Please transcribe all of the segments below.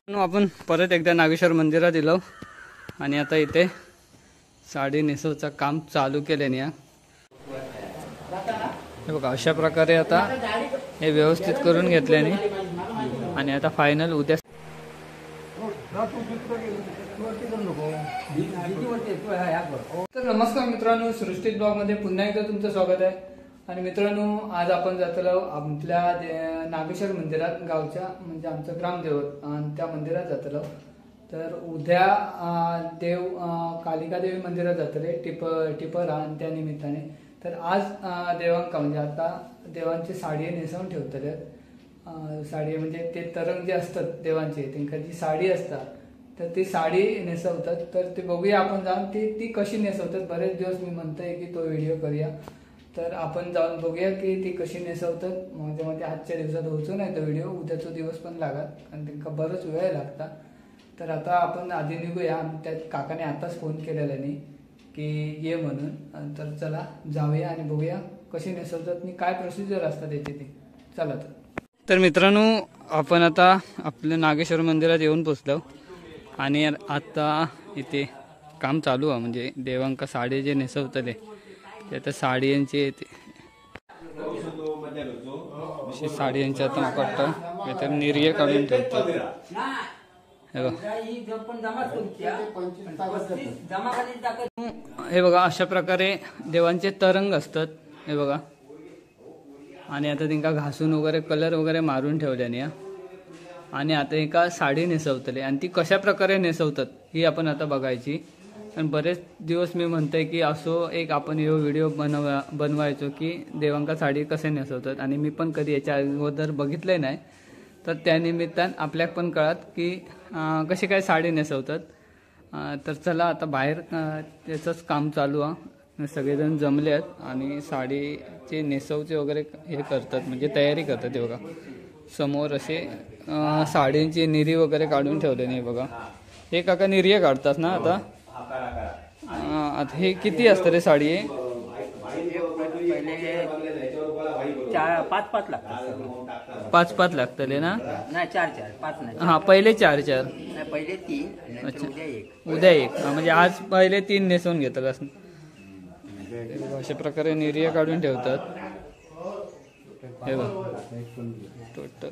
आपण परत एकदा नागेश्वर मंदिरात दिलो आणि आता इथे साडी नेसवचं काम चालू केल्याने हे बघा अशा प्रकारे आता हे व्यवस्थित करून घेतल्याने आणि आता फायनल उद्या तर नमस्कार मित्रांनो, सृष्टी ब्लॉग मध्ये पुन्हा एकदा तुमचं स्वागत आहे। आणि मित्रांनो, आज आपण जातलो आपल्या नागेश्वर मंदिरात, गावच्या म्हणजे आमचं ग्रामदेवत आणि त्या मंदिरात जातलो। तर उद्या देव कालिका देवी मंदिरात जातले टिपर आणि त्या निमित्ताने तर आज देवांका म्हणजे आता देवांची साडी नेसवून ठेवतले। साडी म्हणजे ते तरंग जे असतात देवांचे त्यांना जी साडी असतात तर ती साडी नेसवतात। तर ते बघूया आपण जाऊन ती कशी नेसवतात। बरेच दिवस मी म्हणतोय की तो व्हिडिओ करूया, तर आपण जाऊन बघूया की ती कशी नेसवतात। म्हणजे आजच्या दिवसात होतो नाही तो व्हिडिओ, उद्याचा दिवस पण लागत कारण त्यांना बरंच वेळ लागता। तर आता आपण आधी निघूया। त्या काकाने आताच फोन केलेला नाही की ये म्हणून, तर चला जाऊया आणि बघूया कशी नेसवतात आणि काय प्रोसिजर असतात त्याची ती। चला तर मित्रांनो, आपण आता आपल्या नागेश्वर मंदिरात येऊन पोचलो आणि आता इथे काम चालू आहे। म्हणजे देवांका साडी जे नेसवतले ते साडयांची साडयांची आता मला वाटतं काहीतरी निर्य काढून ठेवतात। हे बघा अशा प्रकारे देवांचे तरंग असतात, हे बघा। आणि आता त्यांना घासून वगैरे कलर वगैरे मारून ठेवल्याने आणि आता एका साडी नेसवतले आणि ती कशा प्रकारे नेसवतात ही आपण आता बघायची। आणि बरेच दिवस मी म्हणतोय की असो एक आपण यो व्हिडिओ बनवायचो की देवांका साडी कसे नेसवतात, आणि मी पण कधी याच्या अगोदर बघितले नाही। तर त्यानिमित्तान आपल्याक पण कळत की कशी काय साडी नेसवतात। तर चला आता बाहेर त्याचंच काम चालू आहे। सगळेजण जमले आहेत आणि साडीचे नेसवचे वगैरे हे करतात, म्हणजे तयारी करतात। हे बघा समोर असे साडींची निरी वगैरे काढून ठेवले नाही बघा। हे काका निर्य काढतात ना आता? आता हे किती असतं रे साडी? पाच पाच लागतले ना? हा पहिले चार पहिले 3। अच्छा, उद्या एक म्हणजे आज पहिले 3 नेसवून घेतात। अशा प्रकारे निर्य काढून ठेवतात। हे बघ टोटल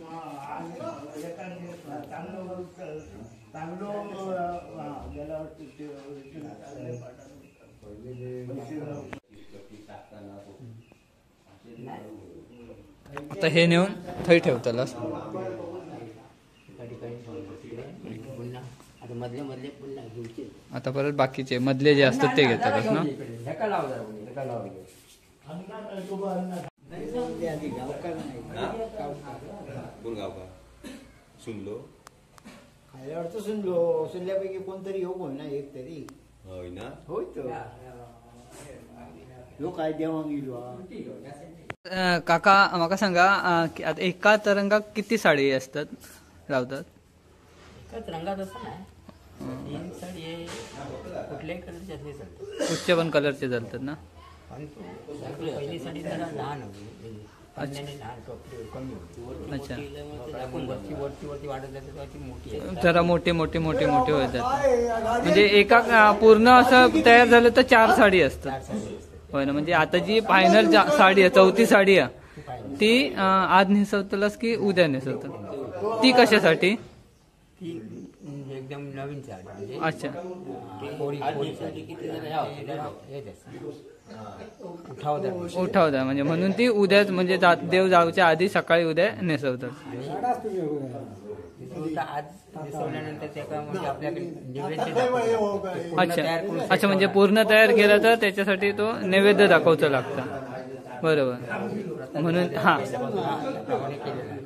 आता हे नेऊन थंय ठेवताला। आता परत बाकीचे मधले जे असतात ते घेतात ना? सुनल्यापैकी कोणतरी येऊ ना, एक तरी होय ना? होय तर काय देवा। काका माका सांगा, आता एका तरंगात किती साडी असतात लावतात? एका तरंगात असं नाही, 3 साडी कुठल्याही कलरचे चालतात, कुठचे पण कलरचे चालतात ना? पहिली साडी जरा लहान होती, जरा मोठे होत जातात। म्हणजे एका पूर्ण असं तयार झालं तर 4 साडी असतात होय ना? म्हणजे आता जी फायनल साडी आहे, चौथी साडी आहे, ती आज नेसवतलास की उद्या नेसवतात? ती कशासाठी? ती एकदम नवीन साडी। अच्छा, उठावता म्हणजे म्हणून ती उद्या म्हणजे देव जाऊच्या आधी सकाळी उद्या नेसवतात। अच्छा, म्हणजे पूर्ण तयार केला तर त्याच्यासाठी तो नैवेद्य दाखवचा लागता, बरोबर? म्हणून हा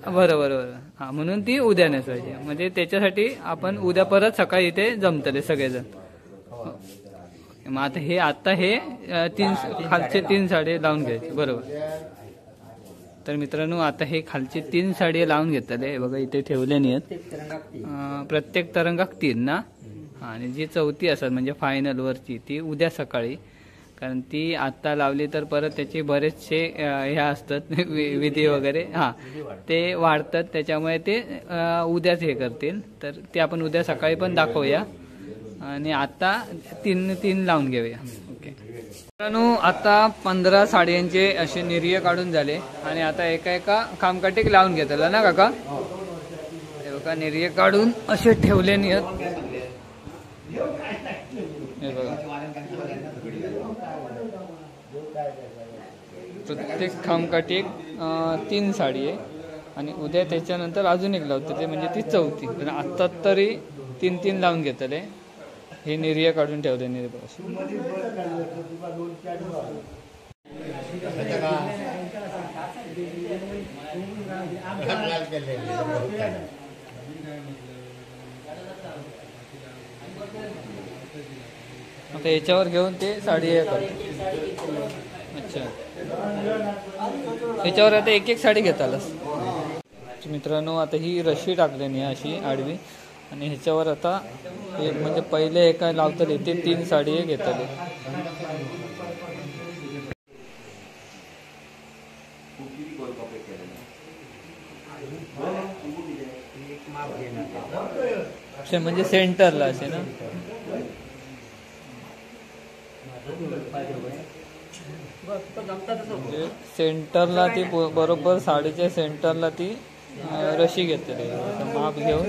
बरोबर हा, म्हणून ती उद्या नेसवायची। म्हणजे त्याच्यासाठी आपण उद्या परत सकाळी इथे जमतले सगळेजण। मग आता हे खालचे 3 साडी लावून घ्यायचे, बरोबर? तर मित्रांनो, आता हे खालचे 3 साडी लावून घेतले बघा, इथे ठेवले नाहीत। प्रत्येक तरंगाक 3 ना? आणि जी चौथी असतात म्हणजे फायनल वरची ती उद्या सकाळी, कारण ती आत्ता लावली तर परत त्याचे बरेचसे ह्या असतात विधी वगैरे हां ते वाढतात, त्याच्यामुळे ते उद्याच हे करतील. तर ते आपण उद्या सकाळी पण दाखवूया आणि आता तीन लावून घेऊया. ओके मित्रांनो, आता 15 साड्यांचे असे निर्य काढून झाले आणि आता एका खामकाटीक लावून घेतला ना काका. हे बघा निर्य काढून असे ठेवले नाहीत. हे बघा प्रत्येक खामकाठी 3 साडी आहे आणि उद्या त्याच्यानंतर अजून एक लावते ते म्हणजे ती 4थी. पण आत्ता तरी 3 लावून घेतले. हे निर्य काढून ठेवले निर्य. आता याच्यावर घेऊन ते साडी हे करतो. अच्छा, याच्यावर आता एक साडी घेतालच. मित्रांनो, आता ही रशी टाकलेली आहे अशी आडवी आणि ह्याच्यावर आता हे म्हणजे पहिले एका लावतले ते 3 साडी हे घेतले. म्हणजे सेंटरला असे ना, सेंटरला ती बरोबर साडीच्या सेंटरला ती रशी घेतली. माप घेऊन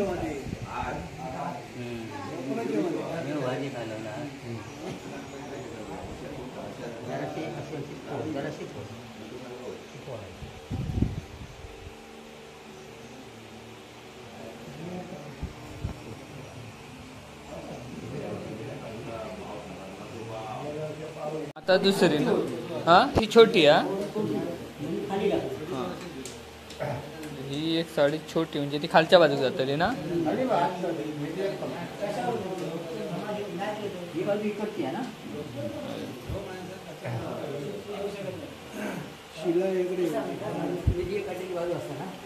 आता दुसरी ना, हा ही छोटी. ही एक साडी छोटी म्हणजे ती खालच्या बाजूक जातली ना.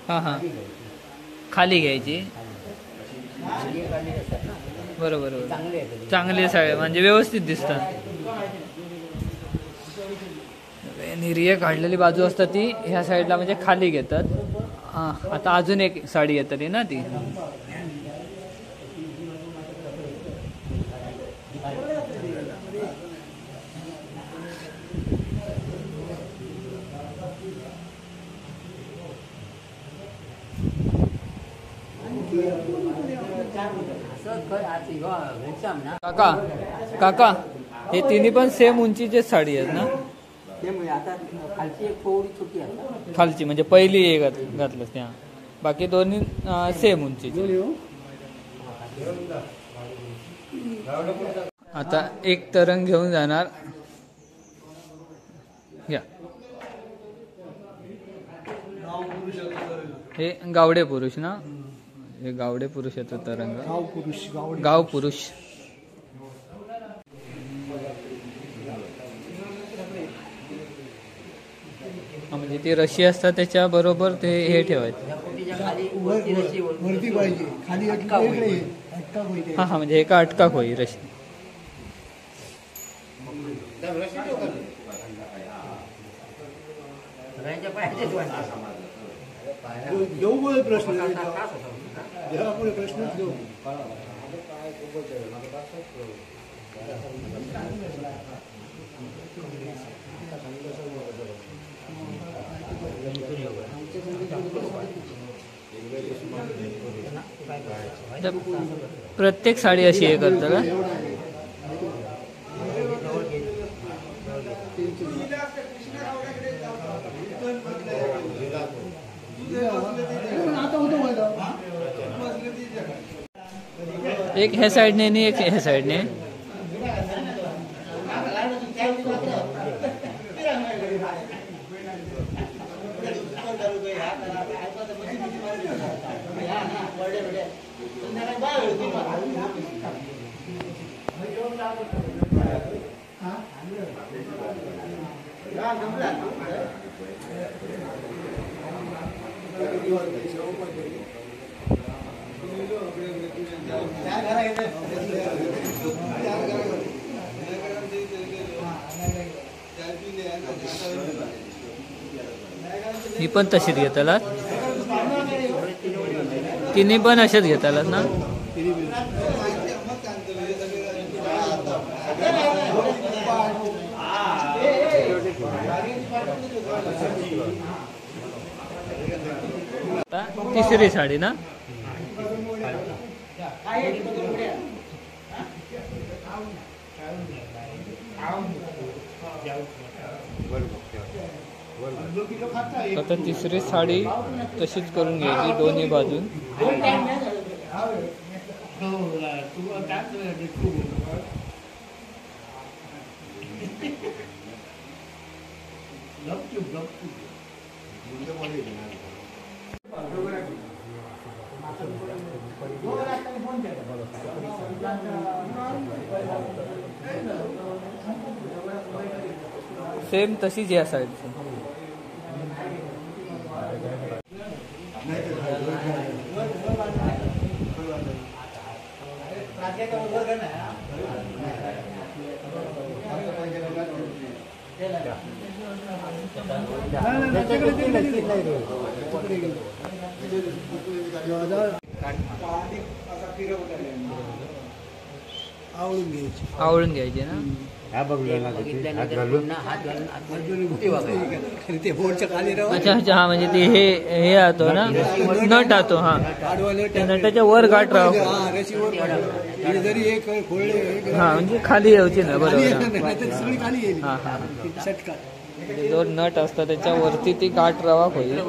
हा हा खाली घ्यायची. बरोबर चांगली साडी म्हणजे व्यवस्थित दिसतात. निर्य काढलेली बाजू असतात ती ह्या साईडला म्हणजे खाली घेतात. आता अजून एक साडी घेतात ना ती. काका काका हे तिन्ही पण सेम उंचीचे साडी आहेत ना. खालची म्हणजे पहिली हे घातलं त्या, बाकी दोन्ही सेम उंचीचे. आता एक तरंग घेऊन जाणार. या हे गावडे पुरुष ना, हे गावडे पुरुष येतो तरंग. गाव पुरुष म्हणजे ती रशी असतात त्याच्या बरोबर ते हे ठेवायचं. हा हा म्हणजे एका अटकाक होई रशी. प्रत्येक साडी अशी हे करतात का. एक ह्या साईडने आणि एक ह्या साईडने. ही पण तशीच घेतालात, तिन्ही पण अशाच घेतालात ना? तिसरी साडी ना? आता तिसरी साडी तशीच करून घ्यायची दोन्ही बाजून. सेम तशीच या साईडची. आवळून घ्यायची ना? अच्छा अच्छा, हा म्हणजे ते हे आतो ना, नट आतो. हा, नटाच्या वर गाठ राहू. हा म्हणजे खाली यायची ना, बरोबर. हा हा, जो नट असता त्याच्या वरती ती गाठ रावा होईल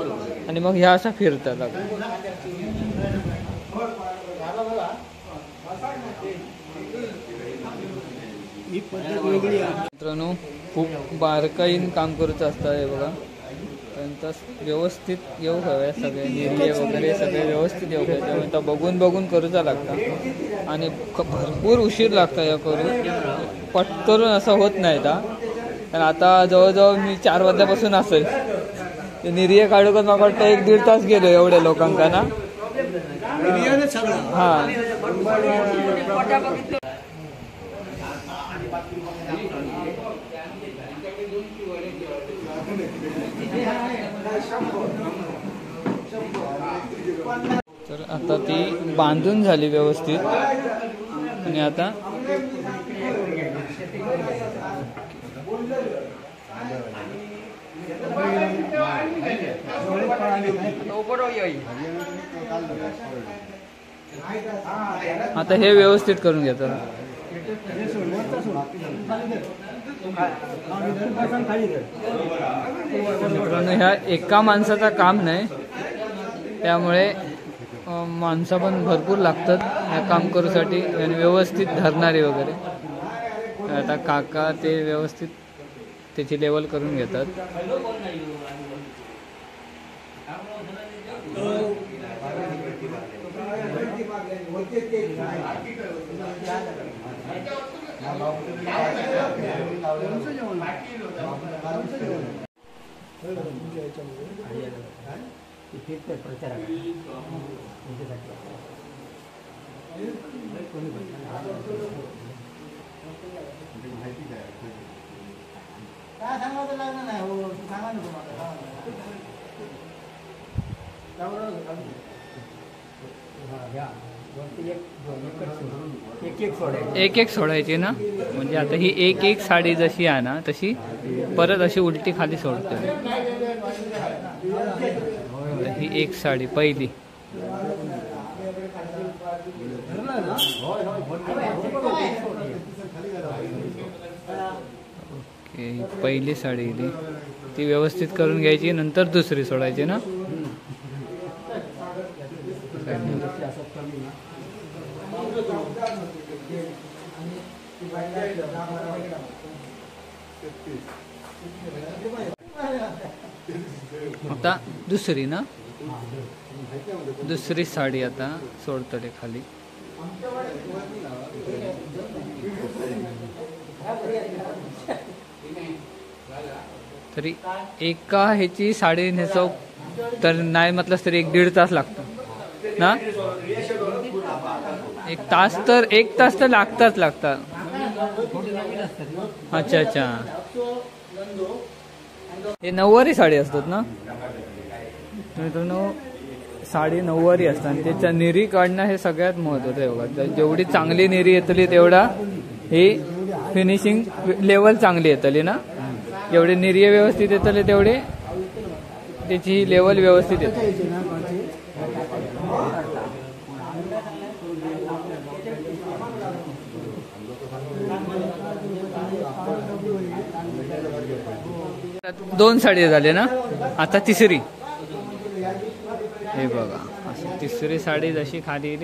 आणि मग ह्या असा फिरतात. मित्रांनो, खूप बारकाईन काम करूचं असतं हे बघा. त्यानंतर व्यवस्थित येऊ हव्या, सगळे निर्णय वगैरे सगळे व्यवस्थित येऊ हवे. त्यामुळे तर बघून बघून करूचा लागतं आणि भरपूर उशीर लागतं या करून. पटकरून असं होत नाही का? कारण आता जवळजवळ मी 4 वाजल्यापासून असेल ते निर्णय काढू का, मला वाटतं 1-1.5 तास गेलो एवढ्या लोकांना ना. हा, तर आता ती बांधून झाली व्यवस्थित आणि आता आता हे व्यवस्थित करून घेतात. मित्रांनो, ह्या एका माणसाचा काम नाही, त्यामुळे माणसं पण भरपूर लागतात ह्या काम करूसाठी आणि व्यवस्थित धरणारे वगैरे. आता काका ते व्यवस्थित त्याची लेवल करून घेतात. एक एक सोडायची ना, म्हणजे आता ही एक एक साडी जशी आहे ना तशी परत अशी उलटी खाली सोडते. ही एक साडी पहिली. ओके, पहिली साडी ती व्यवस्थित करून घ्यायची, नंतर दुसरी सोडायची ना. आता दुसरी ना, दुसरी साडी आता सोडतले खाली. तरी एका ह्याची साडी नेसव तर नाही म्हटलंस तरी 1-1.5 तास लागतो ना. 1 तास तर लागतात. अच्छा अच्छा, हे नऊवारी साडी असतात ना मित्रांनो, साडी नऊवारी असतात आणि त्याच्या निरी काढणं हे सगळ्यात महत्वाचं आहे बघा. जेवढी चांगली निरी येतली तेवढा ही फिनिशिंग लेवल चांगली येतली ना. जेवढी निरी व्यवस्थित येतले तेवढे त्याची लेवल व्यवस्थित येते. दोन साडी झाले ना, आता तिसरी. हे बघा असं तिसरी साडी जशी खाली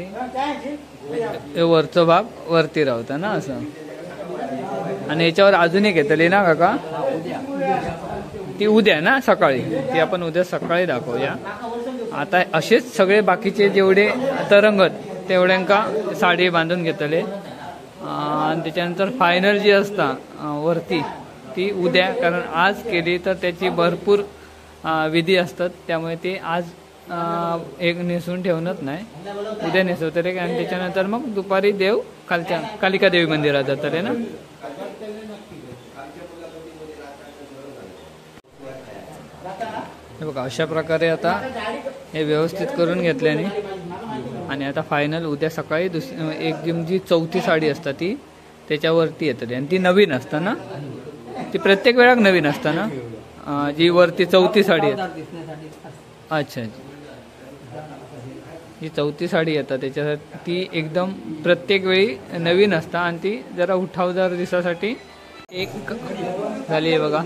वरचा भाग वरती राहता ना असं. आणि याच्यावर अजून एक येतली ना काका, ती उद्या ना सकाळी, ती आपण उद्या सकाळी दाखवूया. आता असेच सगळे बाकीचे जेवढे तरंगत तेवढ्यांका साडी बांधून घेतले. आणि त्याच्यानंतर फायनल जी असता वरती ती उद्या, कारण आज केली तर त्याची भरपूर विधी असतात, त्यामुळे ते आज एक नेसून ठेवणच नाही, उद्या नेसवतले. आणि त्याच्यानंतर मग दुपारी देव खालच्या कालिका देवी मंदिरात जातले ना. हे बघा अशा प्रकारे आता हे व्यवस्थित करून घेतल्याने. आणि आता फायनल उद्या सकाळी एकदम जी चौथी साडी असतात ती त्याच्यावरती येतली. आणि ती नवीन असतं ना, ती प्रत्येक वेळाक नवीन असतं ना, जी वरती चौथी साडी येते. अच्छा, ही चौथी साडी येतात त्याच्यासाठी ती एकदम प्रत्येक वेळी नवीन असतं. आणि ती जरा उठावदार दिसासाठी एक झाली आहे बघा.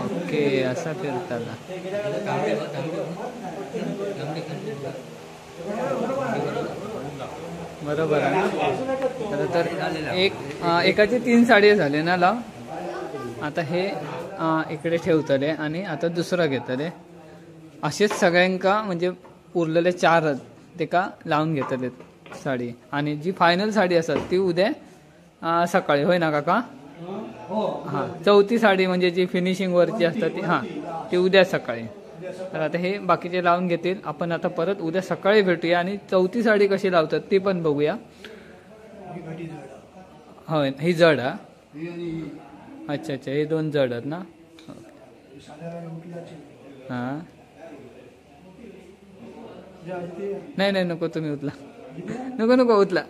ओके, असा फिरताना बरोबर आहे. तर एकाची 3 साडी झाले ना लाव. आता हे इकडे ठेवतले आणि आता दुसरं घेतले. असेच सगळ्यांका म्हणजे उरलेले 4 ते का लावून घेतले साडी. आणि जी फायनल साडी असतात ती उद्या सकाळी, होय ना काका? हां, चौथी साडी म्हणजे जी फिनिशिंग वरची असतात ती, हां, ती उद्या सकाळी. तर आता हे बाकीचे लावून घेतील. आपण आता परत उद्या सकाळी भेटूया आणि चौथी साडी कशी लावतात ती पण बघूया. होय, ही जड हा. अच्छा अच्छा, हे 2 जड आहेत ना. हां, नाही नाही, नको तुम्ही उचला, नको उचला.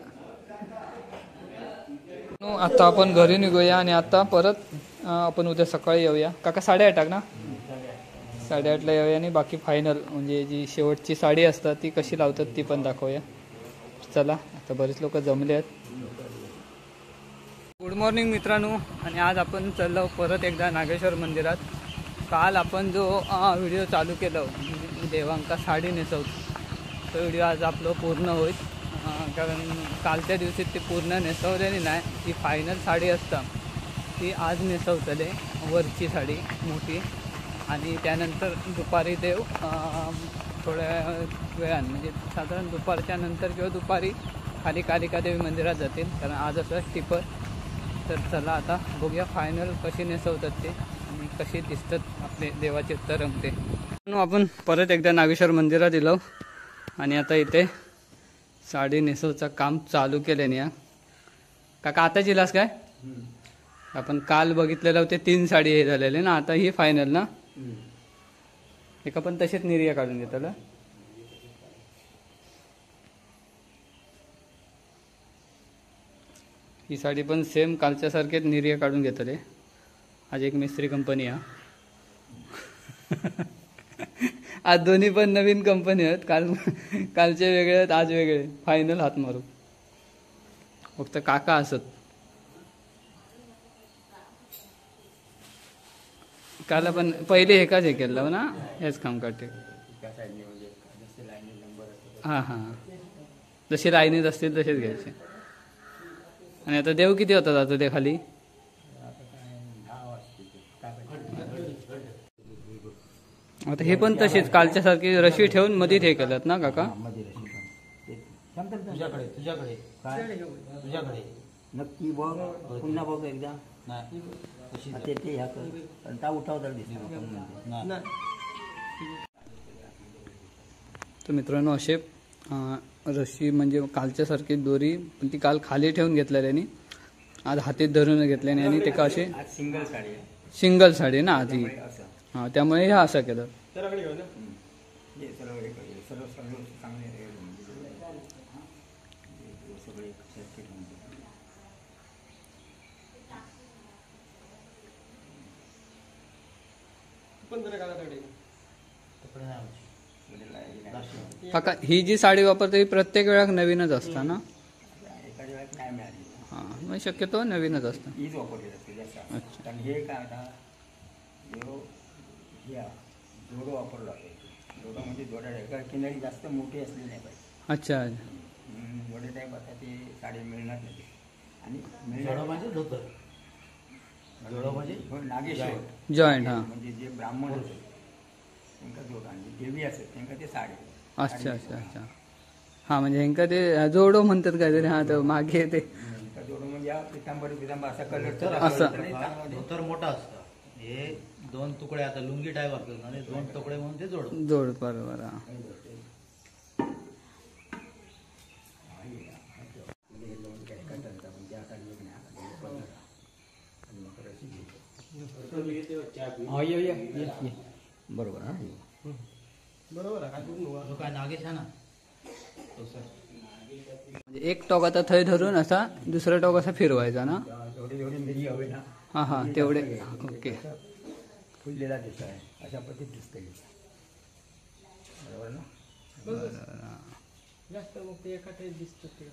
आता आपण घरी निघूया आणि आता परत आपण उद्या सकाळी येऊया. काका 8:30 ना, 8:30ला येऊया. आणि बाकी फायनल म्हणजे जी शेवटची साडी असतात ती कशी लावतात ती पण दाखवूया. चला, आता बरेच लोक जमले आहेत. गुड मॉर्निंग मित्रांनो. आणि आज आपण चाललो परत एकदा नागेश्वर मंदिरात. काल आपण जो व्हिडिओ चालू केला देवांका साडी नेसवत, तो व्हिडिओ आज आपलं पूर्ण होईल. कारण कालच्या दिवशी ती पूर्ण नेसवलेली नाही. ती फायनल साडी असता ती आज नेसवतले, वरची साडी मोठी. आणि त्यानंतर दुपारी देव थोड्या वेळानं म्हणजे साधारण दुपारच्या नंतर किंवा दुपारी खाली कालिका देवी मंदिरात जातील, कारण आज असं टिपर. तर चला आता बघूया फायनल कशी नेसवतात ते आणि कशी दिसतात आपले देवाचे तरंग ते. आपण परत एकदा नागेश्वर मंदिरात दिलो आणि आता इथे साडी नेसवचं काम चालू केल्याने. या काका आता जिलास काय? आपण काल बघितलेलं होते 3 साडी हे झालेले ना, आता ही फायनल ना. एका पण तसेच निर्या काढून घेतलं. ही साडी पण सेम कालच्या सारखेच निर्या काढून घेतले. आज एक मिस्त्री कंपनी हा. आज दोन्ही पण नवीन कंपनी आहेत. कालचे वेगळे आहेत, आज वेगळे. फायनल हात मारू. फक्त काका असत. काल पण पहिले एकाच हे केलं ना, हेच काम करते. हां हां, जसे लाईनीत असतील तसेच घ्यायचे. आणि आता देव किती होता जातो ते खाली? आता हे पण तसेच कालच्या सारखी रशी ठेवून मध्ये हे केलं ना काका? तुझ्याकडे नक्की बघ, पुन्हा बघ एकदा. तर मित्रांनो असे रशी म्हणजे कालच्या सारखी दोरी, पण ती काल खाली ठेवून घेतलेल्यानी आज हातीत धरून घेतल्याने आणि ते का असे सिंगल साडी ना आधी. त्यामुळे असं हा त्यामुळे ह्या असं केलं. हे सर्व सर्व सर्व चांगले आहे. हे सगळे सर्किट म्हणजे काका ही जी साडी वापरते ही प्रत्येक वेळा नवीनच असतं ना? एखाद्या वेळेस नाही मिळाली हां मग शक्यतो नवीनच असतं. हीच वापरली जाते जास्त. अच्छा. कारण हे काय आता जोडो वापरला पाहिजे. जोडो म्हणजे जोड्या एका किनारी जास्त मोठी असली नाही पाहिजे. अच्छा. जोडे टाईप आता ते साडी मिळणार नाही आणि जोडो म्हणजे धोतर. जोडो म्हणजे नागेश्वर जॉईंट हां. म्हणजे जे ब्राह्मण असेल त्यांना जोड आणि देवी असेल त्यांना ते साडी. अच्छा अच्छा अच्छा. हां म्हणजे ह्यांका ते जोडो म्हणतात काहीतरी. हां तर मागे ते जोडो म्हणजे हा पितांबरी असा कलर असं. धोतर मोठा असतं. हे 2 तुकडे आता लुंगी टाईप असतात आणि 2 तुकडे म्हणून ते जोड. जोड बरोबर हां. बरोबर हा जो काय नागेश आहे ना तो सर. म्हणजे एक टोक आता थंय धरून असा दुसरा टोक असा फिरवायचा ना? जेवढे जेवढे मिरी हवे ना हां हां तेवढे. ओके. फुललेला दिसत आहे अशा पद्धतीत दिसते. बरोबर ना? जास्त मग ते एका टाईप दिसतं ते.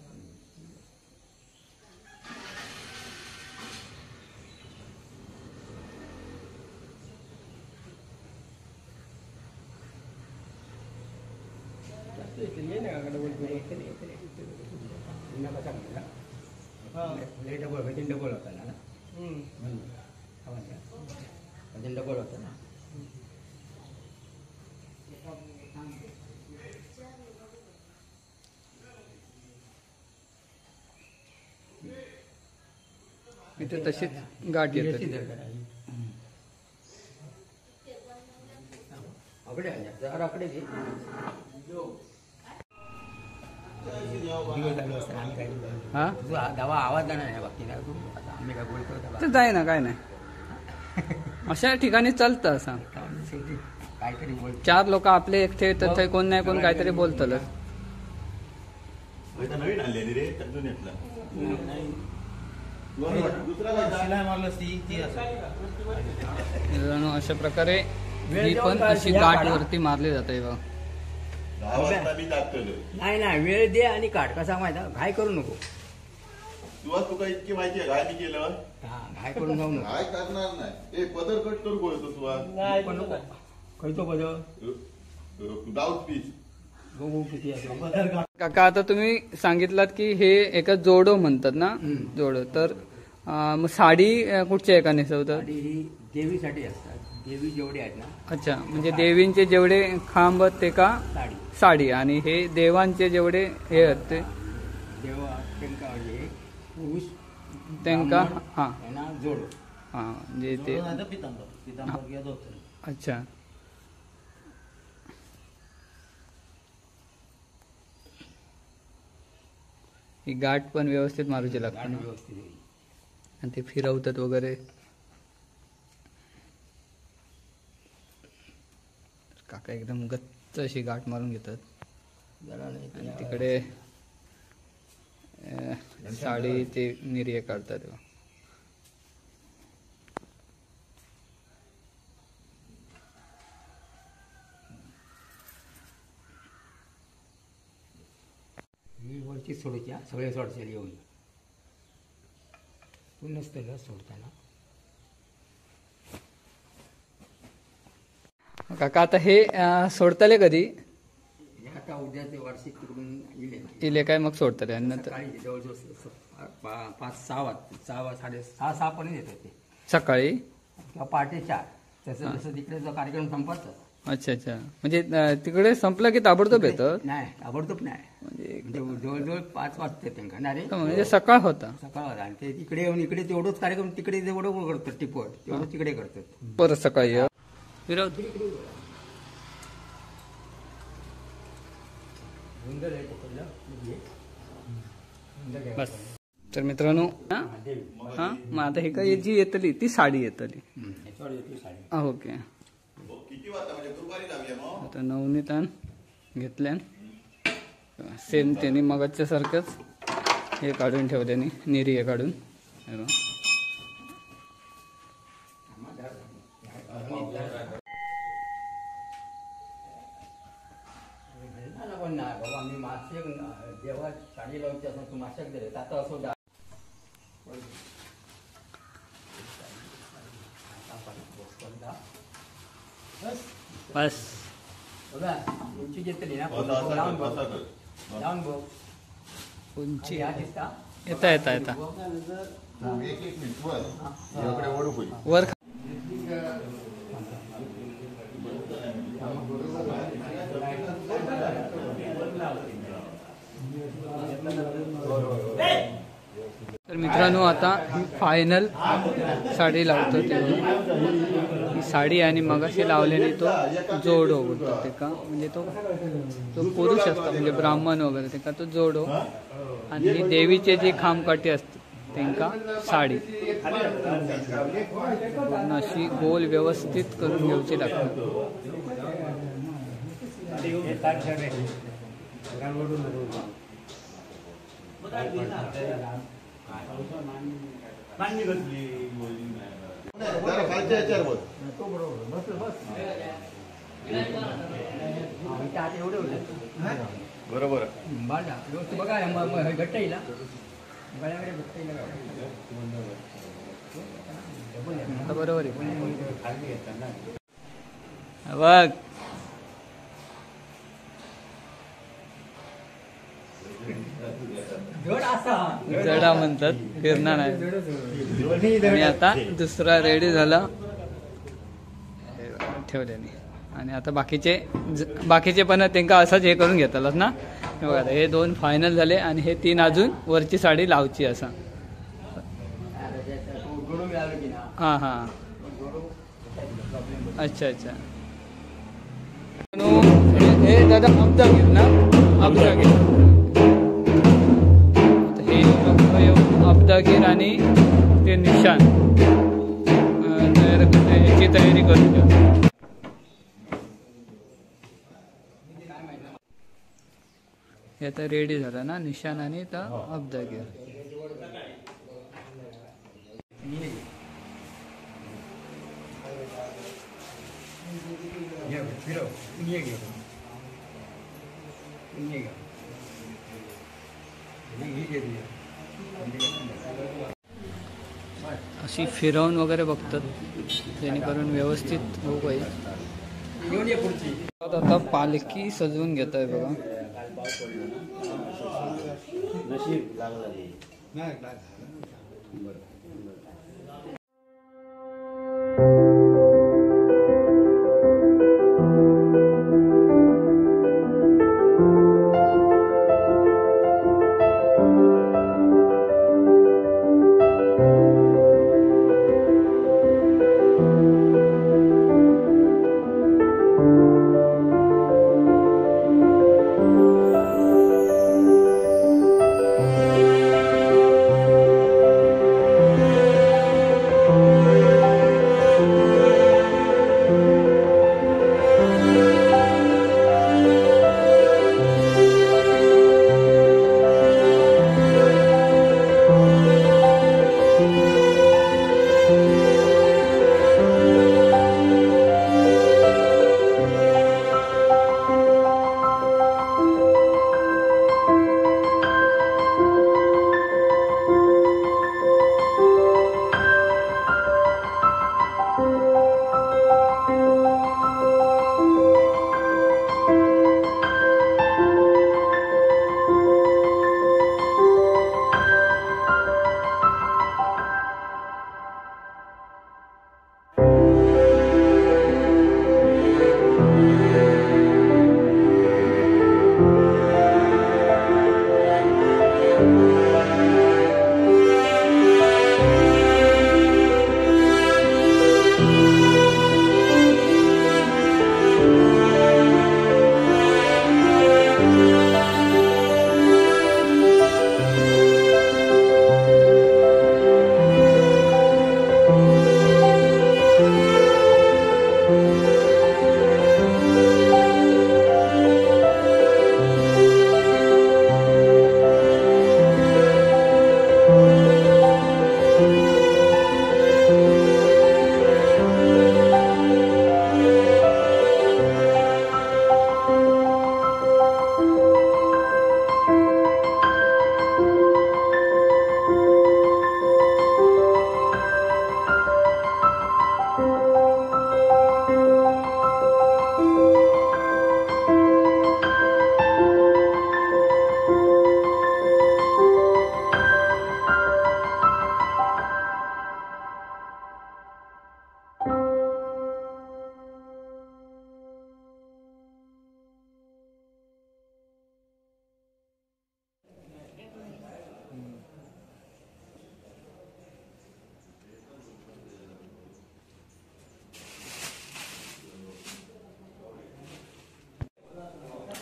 डबल वजन डबल होता ना. वजन डबल होता ना. इथे तशीच गाठ येते. आकडे जरा आकडे घे. दिवस चालू असताना आम्ही काय हां तुझा दवा आवाज जाणार नाही बाकी आता आम्ही काय बोलतो तर जाय ना काय नाही. अशा ठिकाणी चालतं असं. काहीतरी बोल. 4 लोक आपले एकटे येतात थंय कोण नाही कोण काहीतरी बोलतलच. नवीन आणलेली रे समजून घेतलं. शिलाई मारलं ती मित्रांनो अशा प्रकारे ही पण अशी गाठ वरती मारली जाते बघा. 10 वाजता मी जातलो. नाही नाही वेळ दे आणि काढ कसा माहिती घाय करू नको. तुका इतकी माहिती आहे काय मी केलं. हा घाय करून जाऊ नको. काय करणार नाही. पदर कट करू बोलतो तुला. पण नको खयचो बदल ब्लाउज पीस. बघू किती आहे. काका आता तुम्ही सांगितलात की हे एका जोडो म्हणतात ना? जोडो तर मग साडी कुठच्या एका नेसवतात? आणि ही देवीसाठी असतात. देवी जेवढे आहेत ना. अच्छा म्हणजे देवींचे जेवढे खांब ते का साडी साडी आणि हे देवांचे जेवढे हे आहेत ते देवा त्यांका म्हणजे पुरुष त्यांका हां यांना जोड. हां म्हणजे ते पितांबर किंवा धोतर. अच्छा. ही गाठ पण व्यवस्थित मारूची लागते गाणं ना? व्यवस्थित होईल. आणि ते फिरवतात वगैरे. काका एकदम गच्च अशी गाठ मारून घेतात. जरा नाही आणि तिकडे साडी ते निर्य काढतात. ही वरची सोडूच्या सगळे सोडचे येऊन तू नसतं सोडताना. काका आता हे सोडताले कधी? हे आता उद्याचे वार्षिक तिकडून येईल. इले काय मग सोडताले आणि नंतर सकाळी जवळजवळ 5-6 6:30 पर्यंत येतात ते. सकाळी किंवा पहाटे 4. तसं जसं तिकडे जो कार्यक्रम संपत. अच्छा अच्छा म्हणजे तिकडे संपला की ताबडतोब येतं? नाही ताबडतोब नाही म्हणजे जवळजवळ 5 वाजते त्यांना ना रे. म्हणजे सकाळ होता. सकाळ होता आणि ते तिकडे येऊन इकडे तेवढंच कार्यक्रम तिकडे जेवढं करतात टिपवट तेवढं तिकडे करतात. परत सकाळी विरोध. बस तर मित्रांनो हा मग आता हे काय जी येतली ती साडी येतली याच्यावर येते साडी. ओके. किती वाजता म्हणजे दुपारी जाऊया मग. आता नवनीतान घेतल्यान सेम त्यांनी मगाच्या सारखंच हे काढून ठेवल्याने निरी हे काढून हे बघा. पण नाही बाबा आम्ही मासे जेव्हा साडी लावची असं तू माशाक दिले आता असं बस बघा उंची घेतली ना असं असं लावून कर, बघ असं कर. लावून बघ उंची या दिसता येता येता येता एक मिनिट वर इकडे ओढू पडी. वर तर मित्रांनो आता ही फायनल साडी लावतो ते ही साडी आणि मगाशी लावल्याने तो जोडो बोलतो ते का म्हणजे तो पुरुष असतो म्हणजे ब्राह्मण वगैरे ते का तो जोडो आणि ही देवीचे जे खामकाठी असते त्यांका साडी पूर्ण अशी गोल व्यवस्थित करून घ्यायची लागते. जरा खालच्या याच्यावर बघ. आता एवढे होते बरोबर. बाळा व्यवस्थित बघा घट्ट येईल गळ्याकडे घट्ट येईल आता बरोबर आहे बघ जडा म्हणतात फिरणार नाही. आणि आता दुसरा रेडी झाला ठेवल्याने आणि आता बाकीचे पण त्यांना असंच हे करून घेतलंच ना. हे बघा हे 2 फायनल झाले आणि हे 3 अजून वरची साडी लावची असा. हां हां अच्छा अच्छा. हे दादा अब्दागीर ना अब्दागीर अब्दागीर आणि ते निशान याची तयारी करून ठेव. हे आता रेडी झालं ना निशान आणि अब्दागीर. अशी फिरवून वगैरे बघतात जेणेकरून व्यवस्थित होऊ पाहिजे. आता पालखी सजवून घेत आहे बघा.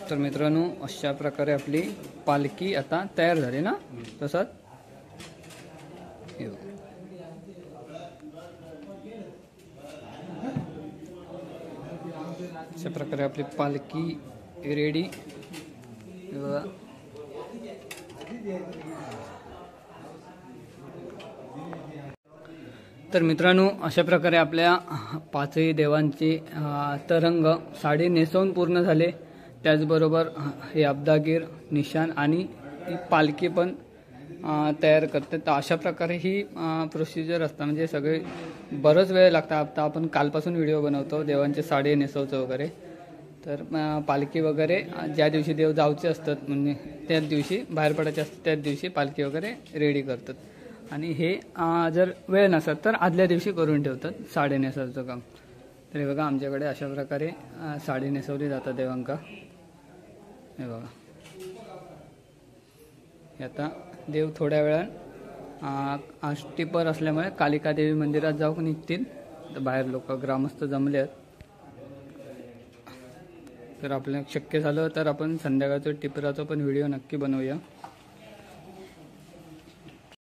तर मित्रांनो अशा प्रकारे आपली पालखी आता तयार झाली ना प्रसाद. हे बघा. अशा प्रकारे आपली पालखी रेडी. हे बघा. तर मित्रांनो अशा प्रकारे आपल्या पाचही देवांचे तरंग साडी नेसवून पूर्ण झाले. त्याचबरोबर हे अब्दागीर निशाण आणि ही पालखी पण तयार करते. तर अशा प्रकारे ही प्रोसिजर असतं. म्हणजे सगळे बरंच वेळ लागतं. आता आपण कालपासून व्हिडिओ बनवतो देवांचे साडी नेसवचं वगैरे. तर पालखी वगैरे ज्या दिवशी देव जावचे असतात म्हणजे त्याच दिवशी बाहेर पडायचे असतात त्याच दिवशी पालखी वगैरे रेडी करतात. आणि हे जर वेळ नसत तर आदल्या दिवशी करून ठेवतात साडी नेसवचं काम. तर हे बघा आमच्याकडे अशा प्रकारे साडी नेसवली जातात देवांका. हे बघा. हे आता देव थोड्या वेळात आष्टीपर असल्यामुळे कालिका देवी मंदिरात जाऊन निघतील. तर बाहेर लोक ग्रामस्थ जमले आहेत. तर आपल्याला शक्य झालं तर आपण संध्याकाळचं टिपराचा पण व्हिडिओ नक्की बनवूया.